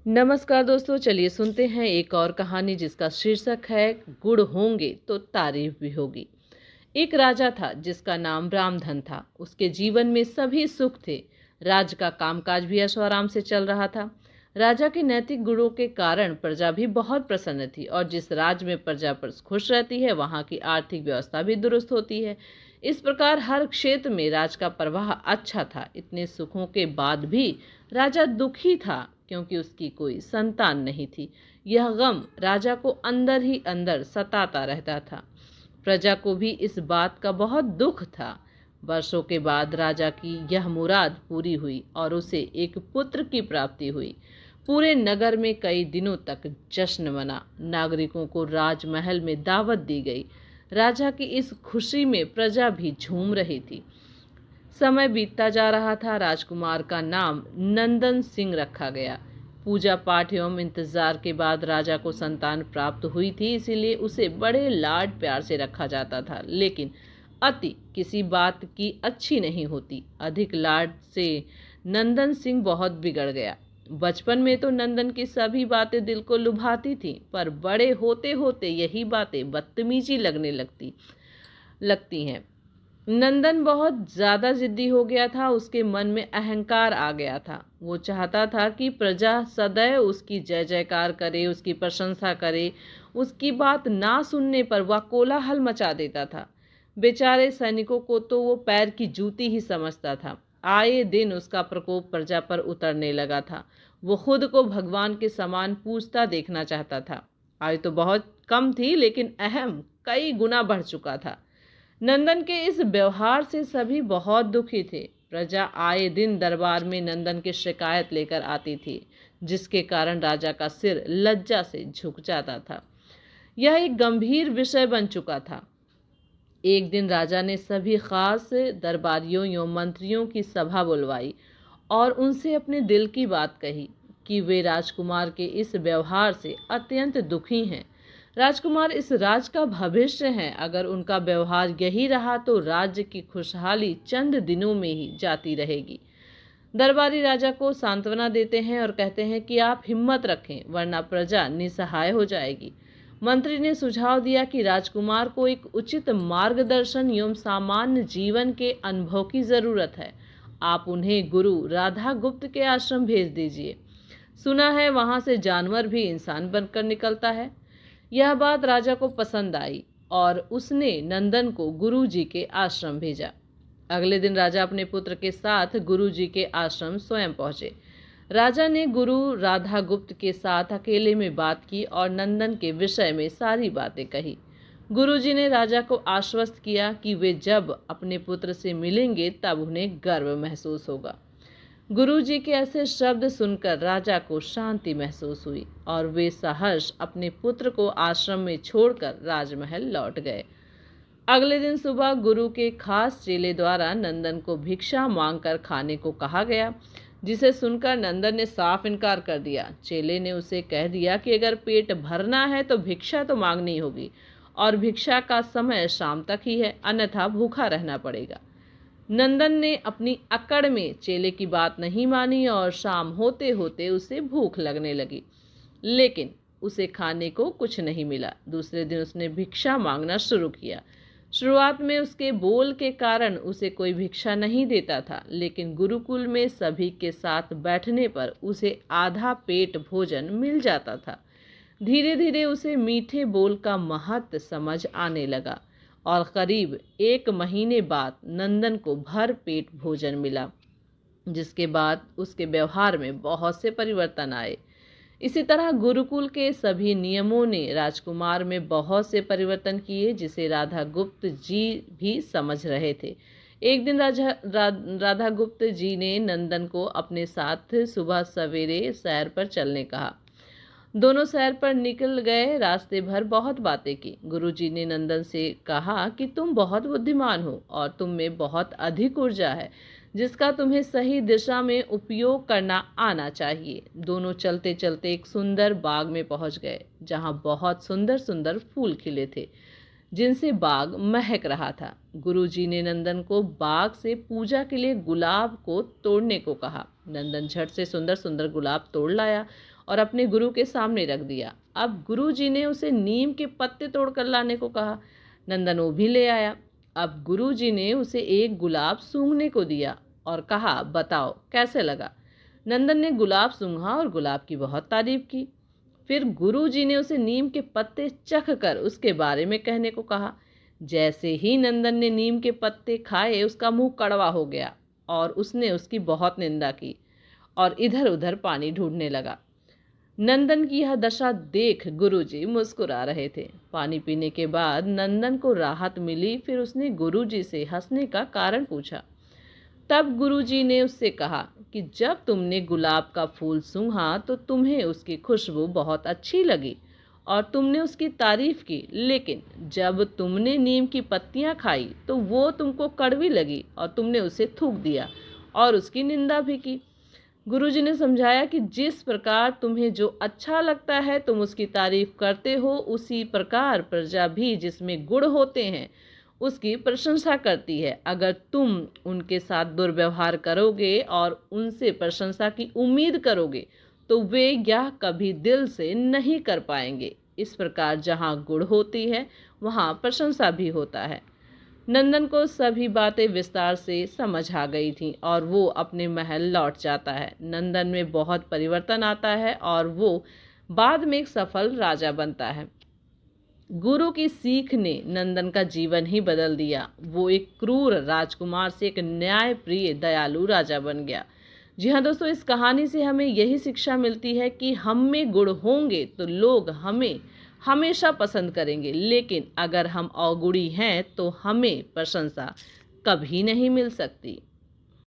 नमस्कार दोस्तों, चलिए सुनते हैं एक और कहानी जिसका शीर्षक है गुड़ होंगे तो तारीफ भी होगी। एक राजा था जिसका नाम रामधन था। उसके जीवन में सभी सुख थे। राज का कामकाज भी ऐशो आराम से चल रहा था। राजा के नैतिक गुणों के कारण प्रजा भी बहुत प्रसन्न थी और जिस राज्य में प्रजा पर खुश रहती है वहां की आर्थिक व्यवस्था भी दुरुस्त होती है। इस प्रकार हर क्षेत्र में राज का प्रवाह अच्छा था। इतने सुखों के बाद भी राजा दुखी था क्योंकि उसकी कोई संतान नहीं थी। यह गम राजा को अंदर ही अंदर सताता रहता था। प्रजा को भी इस बात का बहुत दुख था। वर्षों के बाद राजा की यह मुराद पूरी हुई और उसे एक पुत्र की प्राप्ति हुई। पूरे नगर में कई दिनों तक जश्न मना। नागरिकों को राजमहल में दावत दी गई। राजा की इस खुशी में प्रजा भी झूम रही थी। समय बीतता जा रहा था। राजकुमार का नाम नंदन सिंह रखा गया। पूजा पाठ एवं इंतजार के बाद राजा को संतान प्राप्त हुई थी, इसीलिए उसे बड़े लाड प्यार से रखा जाता था। लेकिन अति किसी बात की अच्छी नहीं होती। अधिक लाड से नंदन सिंह बहुत बिगड़ गया। बचपन में तो नंदन की सभी बातें दिल को लुभाती थीं, पर बड़े होते होते यही बातें बदतमीजी लगती हैं। नंदन बहुत ज्यादा जिद्दी हो गया था। उसके मन में अहंकार आ गया था। वो चाहता था कि प्रजा सदैव उसकी जय जयकार करे, उसकी प्रशंसा करे। उसकी बात ना सुनने पर वह कोलाहल मचा देता था। बेचारे सैनिकों को तो वो पैर की जूती ही समझता था। आए दिन उसका प्रकोप प्रजा पर उतरने लगा था। वो खुद को भगवान के समान पूजता देखना चाहता था। आयु तो बहुत कम थी लेकिन अहम कई गुना बढ़ चुका था। नंदन के इस व्यवहार से सभी बहुत दुखी थे। प्रजा आए दिन दरबार में नंदन की शिकायत लेकर आती थी, जिसके कारण राजा का सिर लज्जा से झुक जाता था। यह एक गंभीर विषय बन चुका था। एक दिन राजा ने सभी खास दरबारियों एवं मंत्रियों की सभा बुलवाई और उनसे अपने दिल की बात कही कि वे राजकुमार के इस व्यवहार से अत्यंत दुखी हैं। राजकुमार इस राज का भविष्य हैं। अगर उनका व्यवहार यही रहा तो राज्य की खुशहाली चंद दिनों में ही जाती रहेगी। दरबारी राजा को सांत्वना देते हैं और कहते हैं कि आप हिम्मत रखें, वरना प्रजा निसहाय हो जाएगी। मंत्री ने सुझाव दिया कि राजकुमार को एक उचित मार्गदर्शन एवं सामान्य जीवन के अनुभव की जरूरत है। आप उन्हें गुरु राधा गुप्त के आश्रम भेज दीजिए। सुना है वहां से जानवर भी इंसान बनकर निकलता है। यह बात राजा को पसंद आई और उसने नंदन को गुरु जी के आश्रम भेजा। अगले दिन राजा अपने पुत्र के साथ गुरु जी के आश्रम स्वयं पहुंचे। राजा ने गुरु राधा गुप्त के साथ अकेले में बात की और नंदन के विषय में सारी बातें कही। गुरु जी ने राजा को आश्वस्त किया कि वे जब अपने पुत्र से मिलेंगे तब उन्हें गर्व महसूस होगा। गुरु जी के ऐसे शब्द सुनकर राजा को शांति महसूस हुई और वे सहर्ष अपने पुत्र को आश्रम में छोड़कर राजमहल लौट गए। अगले दिन सुबह गुरु के खास चेले द्वारा नंदन को भिक्षा मांगकर खाने को कहा गया, जिसे सुनकर नंदन ने साफ इनकार कर दिया। चेले ने उसे कह दिया कि अगर पेट भरना है तो भिक्षा तो मांगनी होगी और भिक्षा का समय शाम तक ही है, अन्यथा भूखा रहना पड़ेगा। नंदन ने अपनी अकड़ में चेले की बात नहीं मानी और शाम होते होते उसे भूख लगने लगी, लेकिन उसे खाने को कुछ नहीं मिला। दूसरे दिन उसने भिक्षा मांगना शुरू किया। शुरुआत में उसके बोल के कारण उसे कोई भिक्षा नहीं देता था, लेकिन गुरुकुल में सभी के साथ बैठने पर उसे आधा पेट भोजन मिल जाता था। धीरे धीरे उसे मीठे बोल का महत्व समझ आने लगा और करीब 1 महीने बाद नंदन को भर पेट भोजन मिला, जिसके बाद उसके व्यवहार में बहुत से परिवर्तन आए। इसी तरह गुरुकुल के सभी नियमों ने राजकुमार में बहुत से परिवर्तन किए, जिसे राधा गुप्त जी भी समझ रहे थे। एक दिन राधा गुप्त जी ने नंदन को अपने साथ सुबह सवेरे सैर पर चलने कहा। दोनों सैर पर निकल गए। रास्ते भर बहुत बातें की। गुरुजी ने नंदन से कहा कि तुम बहुत बुद्धिमान हो और तुम में बहुत अधिक ऊर्जा है, जिसका तुम्हें सही दिशा में उपयोग करना आना चाहिए। दोनों चलते चलते एक सुंदर बाग में पहुंच गए, जहां बहुत सुंदर सुंदर फूल खिले थे। जिनसे बाग महक रहा था। गुरुजी ने नंदन को बाग से पूजा के लिए गुलाब को तोड़ने को कहा। नंदन झट से सुंदर सुंदर गुलाब तोड़ लाया और अपने गुरु के सामने रख दिया। अब गुरुजी ने उसे नीम के पत्ते तोड़कर लाने को कहा। नंदन वो भी ले आया। अब गुरुजी ने उसे एक गुलाब सूंघने को दिया और कहा, बताओ कैसे लगा। नंदन ने गुलाब सूंघा और गुलाब की बहुत तारीफ की। फिर गुरुजी ने उसे नीम के पत्ते चख कर उसके बारे में कहने को कहा। जैसे ही नंदन ने नीम के पत्ते खाए, उसका मुंह कड़वा हो गया और उसने उसकी बहुत निंदा की और इधर उधर पानी ढूंढने लगा। नंदन की यह दशा देख गुरुजी मुस्कुरा रहे थे। पानी पीने के बाद नंदन को राहत मिली। फिर उसने गुरुजी से हंसने का कारण पूछा। तब गुरुजी ने उससे कहा कि जब तुमने गुलाब का फूल सूंघा तो तुम्हें उसकी खुशबू बहुत अच्छी लगी और तुमने उसकी तारीफ की, लेकिन जब तुमने नीम की पत्तियां खाई तो वो तुमको कड़वी लगी और तुमने उसे थूक दिया और उसकी निंदा भी की। गुरुजी ने समझाया कि जिस प्रकार तुम्हें जो अच्छा लगता है तुम उसकी तारीफ करते हो, उसी प्रकार प्रजा भी जिसमें गुण होते हैं उसकी प्रशंसा करती है। अगर तुम उनके साथ दुर्व्यवहार करोगे और उनसे प्रशंसा की उम्मीद करोगे तो वे यह कभी दिल से नहीं कर पाएंगे। इस प्रकार जहाँ गुण होती है वहाँ प्रशंसा भी होता है। नंदन को सभी बातें विस्तार से समझ आ गई थीं और वो अपने महल लौट जाता है। नंदन में बहुत परिवर्तन आता है और वो बाद में एक सफल राजा बनता है। गुरु की सीख ने नंदन का जीवन ही बदल दिया। वो एक क्रूर राजकुमार से एक न्यायप्रिय दयालु राजा बन गया। जी हाँ दोस्तों, इस कहानी से हमें यही शिक्षा मिलती है कि हम में गुण होंगे तो लोग हमें हमेशा पसंद करेंगे, लेकिन अगर हम अवगुणी हैं तो हमें प्रशंसा कभी नहीं मिल सकती।